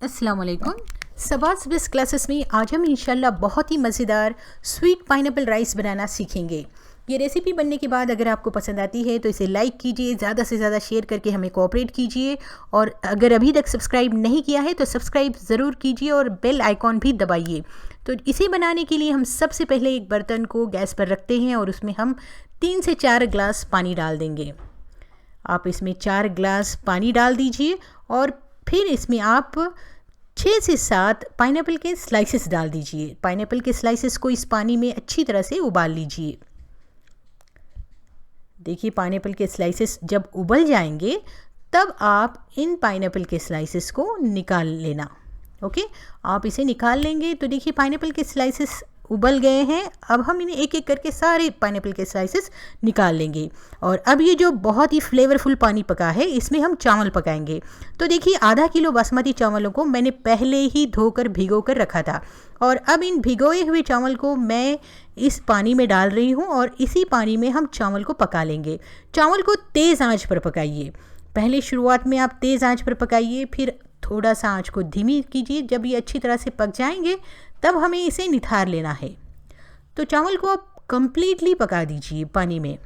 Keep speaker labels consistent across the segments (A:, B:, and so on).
A: अस्सलाम वालेकुम। सबास best classes में आज हम इंशाल्लाह बहुत ही मज़ेदार स्वीट पाइनएप्पल राइस बनाना सीखेंगे। ये रेसिपी बनने के बाद अगर आपको पसंद आती है तो इसे लाइक कीजिए, ज़्यादा से ज़्यादा शेयर करके हमें कोऑपरेट कीजिए, और अगर अभी तक सब्सक्राइब नहीं किया है तो सब्सक्राइब ज़रूर कीजिए और बेल आइकॉन भी दबाइए। तो इसे बनाने के लिए हम सबसे पहले एक बर्तन को गैस पर रखते हैं और उसमें हम 3 से 4 ग्लास पानी डाल देंगे। आप इसमें 4 ग्लास पानी डाल दीजिए और फिर इसमें आप 6 से 7 पाइनएप्पल के स्लाइसेस डाल दीजिए। पाइनएप्पल के स्लाइसेस को इस पानी में अच्छी तरह से उबाल लीजिए। देखिए पाइनएप्पल के स्लाइसेस जब उबल जाएंगे तब आप इन पाइनएप्पल के स्लाइसेस को निकाल लेना। ओके, आप इसे निकाल लेंगे तो देखिए पाइनएप्पल के स्लाइसेस उबल गए हैं। अब हम इन्हें एक एक करके सारे पाइनएप्पल के स्लाइसेस निकाल लेंगे। और अब ये जो बहुत ही फ्लेवरफुल पानी पका है इसमें हम चावल पकाएंगे। तो देखिए आधा किलो बासमती चावलों को मैंने पहले ही धोकर भिगो कर रखा था, और अब इन भिगोए हुए चावल को मैं इस पानी में डाल रही हूँ और इसी पानी में हम चावल को पका लेंगे। चावल को तेज़ आंच पर पकाइए। पहले शुरुआत में आप तेज़ आंच पर पकाइए, फिर थोड़ा सा आंच को धीमी कीजिए। जब ये अच्छी तरह से पक जाएंगे तब हमें इसे निथार लेना है। तो चावल को आप कंप्लीटली पका दीजिए पानी में,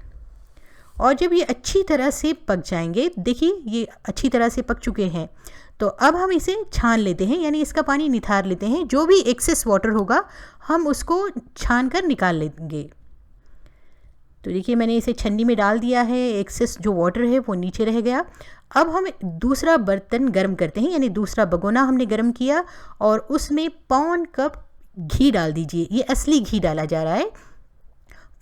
A: और जब ये अच्छी तरह से पक जाएंगे, देखिए ये अच्छी तरह से पक चुके हैं, तो अब हम इसे छान लेते हैं, यानी इसका पानी निथार लेते हैं। जो भी एक्सेस वाटर होगा हम उसको छान कर निकाल लेंगे। तो देखिए मैंने इसे छन्नी में डाल दिया है, एक्सेस जो वाटर है वो नीचे रह गया। अब हम दूसरा बर्तन गर्म करते हैं, यानी दूसरा भगोना हमने गर्म किया और उसमें पौन कप घी डाल दीजिए। ये असली घी डाला जा रहा है,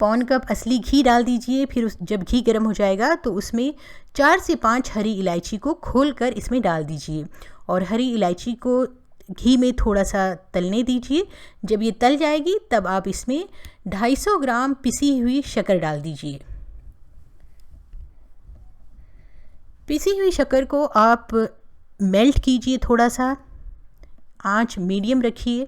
A: पौन कप असली घी डाल दीजिए। फिर जब घी गर्म हो जाएगा तो उसमें 4 से 5 हरी इलायची को खोलकर इसमें डाल दीजिए, और हरी इलायची को घी में थोड़ा सा तलने दीजिए। जब ये तल जाएगी तब आप इसमें 250 ग्राम पिसी हुई शक्कर डाल दीजिए। पिसी हुई शक्कर को आप मेल्ट कीजिए थोड़ा सा। आंच मीडियम रखिए,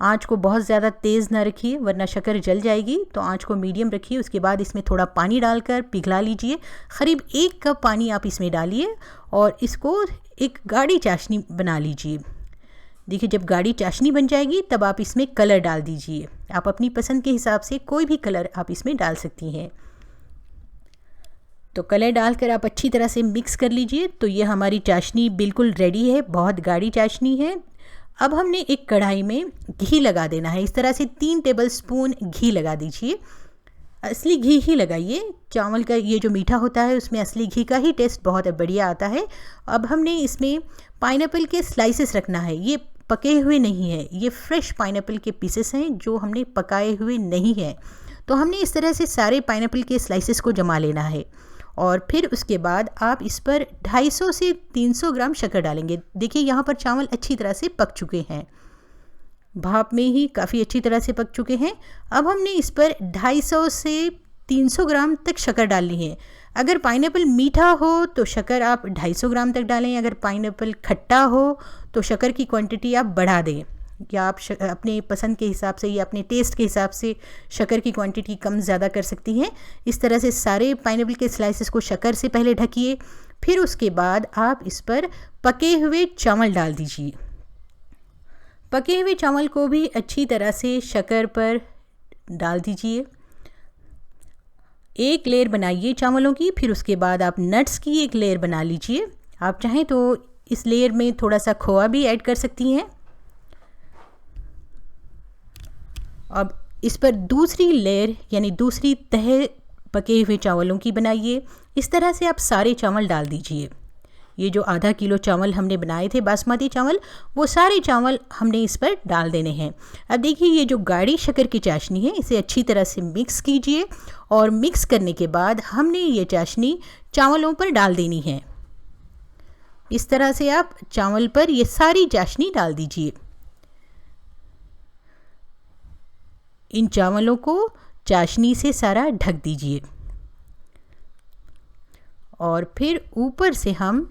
A: आंच को बहुत ज़्यादा तेज़ ना रखिए वरना शक्कर जल जाएगी। तो आंच को मीडियम रखिए। उसके बाद इसमें थोड़ा पानी डालकर पिघला लीजिए। करीब 1 कप पानी आप इसमें डालिए और इसको एक गाढ़ी चाशनी बना लीजिए। देखिए जब गाढ़ी चाशनी बन जाएगी तब आप इसमें कलर डाल दीजिए। आप अपनी पसंद के हिसाब से कोई भी कलर आप इसमें डाल सकती हैं। तो कलर डालकर आप अच्छी तरह से मिक्स कर लीजिए। तो ये हमारी चाशनी बिल्कुल रेडी है, बहुत गाढ़ी चाशनी है। अब हमने एक कढ़ाई में घी लगा देना है। इस तरह से 3 टेबलस्पून घी लगा दीजिए। असली घी ही लगाइए। चावल का ये जो मीठा होता है उसमें असली घी का ही टेस्ट बहुत बढ़िया आता है। अब हमने इसमें पाइनएप्पल के स्लाइसेस रखना है। ये पके हुए नहीं है, ये फ्रेश पाइनएप्पल के पीसेस हैं जो हमने पकाए हुए नहीं हैं। तो हमने इस तरह से सारे पाइनएप्पल के स्लाइसेस को जमा लेना है, और फिर उसके बाद आप इस पर 250 से 300 ग्राम शक्कर डालेंगे। देखिए यहाँ पर चावल अच्छी तरह से पक चुके हैं, भाप में ही काफ़ी अच्छी तरह से पक चुके हैं। अब हमने इस पर 250 से 300 ग्राम तक शक्कर डालनी है। अगर पाइनएप्पल मीठा हो तो शक्कर आप 250 ग्राम तक डालें। अगर पाइनएप्पल खट्टा हो तो शक्कर की क्वांटिटी आप बढ़ा दें, या आप अपने पसंद के हिसाब से या अपने टेस्ट के हिसाब से शक्कर की क्वांटिटी कम ज़्यादा कर सकती हैं। इस तरह से सारे पाइनएप्पल के स्लाइसेस को शक्कर से पहले ढकिए, फिर उसके बाद आप इस पर पके हुए चावल डाल दीजिए। पके हुए चावल को भी अच्छी तरह से शक्कर पर डाल दीजिए। एक लेयर बनाइए चावलों की, फिर उसके बाद आप नट्स की एक लेयर बना लीजिए। आप चाहें तो इस लेयर में थोड़ा सा खोआ भी ऐड कर सकती हैं। अब इस पर दूसरी लेयर यानी दूसरी तह पके हुए चावलों की बनाइए। इस तरह से आप सारे चावल डाल दीजिए। ये जो आधा किलो चावल हमने बनाए थे बासमती चावल, वो सारे चावल हमने इस पर डाल देने हैं। अब देखिए ये जो गाढ़ी शक्कर की चाशनी है इसे अच्छी तरह से मिक्स कीजिए, और मिक्स करने के बाद हमने ये चाशनी चावलों पर डाल देनी है। इस तरह से आप चावल पर ये सारी चाशनी डाल दीजिए। इन चावलों को चाशनी से सारा ढक दीजिए, और फिर ऊपर से हम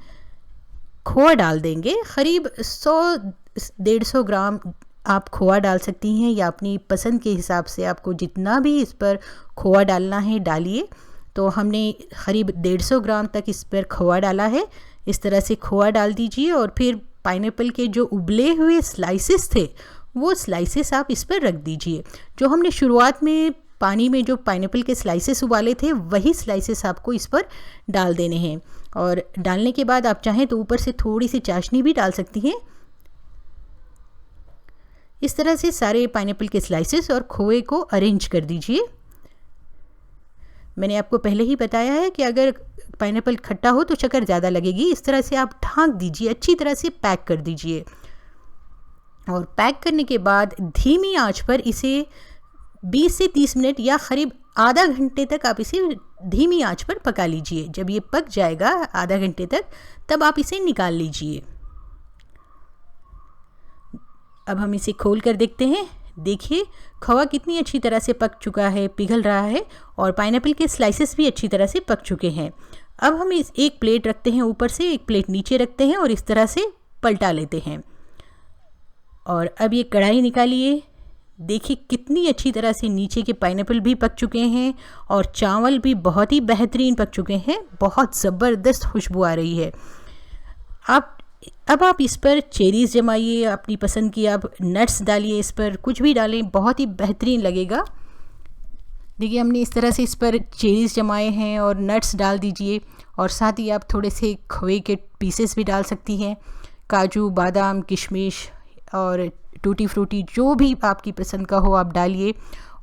A: खोआ डाल देंगे। करीब 100-150 ग्राम आप खोआ डाल सकती हैं, या अपनी पसंद के हिसाब से आपको जितना भी इस पर खोआ डालना है डालिए। तो हमने करीब 150 ग्राम तक इस पर खोआ डाला है। इस तरह से खोआ डाल दीजिए और फिर पाइनएप्पल के जो उबले हुए स्लाइसेस थे वो स्लाइसेस आप इस पर रख दीजिए। जो हमने शुरुआत में पानी में जो पाइनएप्पल के स्लाइसेस उबाले थे वही स्लाइसेस आपको इस पर डाल देने हैं। और डालने के बाद आप चाहें तो ऊपर से थोड़ी सी चाशनी भी डाल सकती हैं। इस तरह से सारे पाइनएप्पल के स्लाइसेस और खोए को अरेंज कर दीजिए। मैंने आपको पहले ही बताया है कि अगर पाइनएप्पल खट्टा हो तो शक्कर ज़्यादा लगेगी। इस तरह से आप ढक दीजिए, अच्छी तरह से पैक कर दीजिए। और पैक करने के बाद धीमी आंच पर इसे 20 से 30 मिनट या करीब आधा घंटे तक आप इसे धीमी आंच पर पका लीजिए। जब ये पक जाएगा आधा घंटे तक, तब आप इसे निकाल लीजिए। अब हम इसे खोल कर देखते हैं। देखिए खोआ कितनी अच्छी तरह से पक चुका है, पिघल रहा है, और पाइनएप्पल के स्लाइसेस भी अच्छी तरह से पक चुके हैं। अब हम इस एक प्लेट रखते हैं ऊपर से, एक प्लेट नीचे रखते हैं और इस तरह से पलटा लेते हैं। और अब ये कढ़ाई निकालिए। देखिए कितनी अच्छी तरह से नीचे के पाइनएप्पल भी पक चुके हैं और चावल भी बहुत ही बेहतरीन पक चुके हैं। बहुत ज़बरदस्त खुशबू आ रही है। अब आप इस पर चेरीज़ जमाइए, अपनी पसंद की आप नट्स डालिए, इस पर कुछ भी डालें, बहुत ही बेहतरीन लगेगा। देखिए हमने इस तरह से इस पर चेरीज़ जमाए हैं और नट्स डाल दीजिए। और साथ ही आप थोड़े से खोए के पीसेस भी डाल सकती हैं, काजू, बादाम, किशमिश और टूटी फ्रूटी, जो भी आपकी पसंद का हो आप डालिए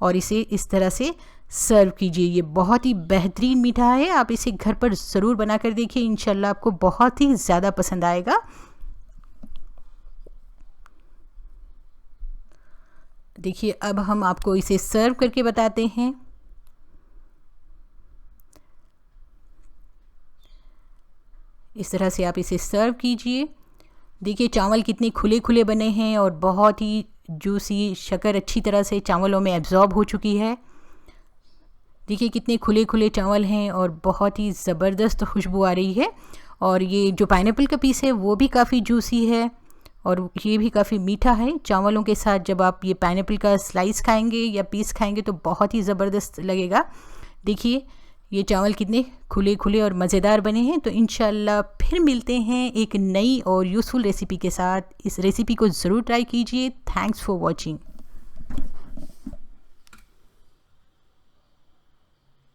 A: और इसे इस तरह से सर्व कीजिए। ये बहुत ही बेहतरीन मीठा है। आप इसे घर पर ज़रूर बना कर देखिए, इंशाल्लाह आपको बहुत ही ज़्यादा पसंद आएगा। देखिए अब हम आपको इसे सर्व करके बताते हैं। इस तरह से आप इसे सर्व कीजिए। देखिए चावल कितने खुले खुले बने हैं और बहुत ही जूसी, शक्कर अच्छी तरह से चावलों में एब्जॉर्ब हो चुकी है। देखिए कितने खुले खुले चावल हैं और बहुत ही ज़बरदस्त खुशबू आ रही है। और ये जो पाइनएप्पल का पीस है वो भी काफ़ी जूसी है और ये भी काफ़ी मीठा है। चावलों के साथ जब आप ये पाइनएप्पल का स्लाइस खाएंगे या पीस खाएंगे तो बहुत ही ज़बरदस्त लगेगा। देखिए ये चावल कितने खुले खुले और मज़ेदार बने हैं। तो इंशाल्लाह फिर मिलते हैं एक नई और यूज़फुल रेसिपी के साथ। इस रेसिपी को ज़रूर ट्राई कीजिए। Thanks for watching.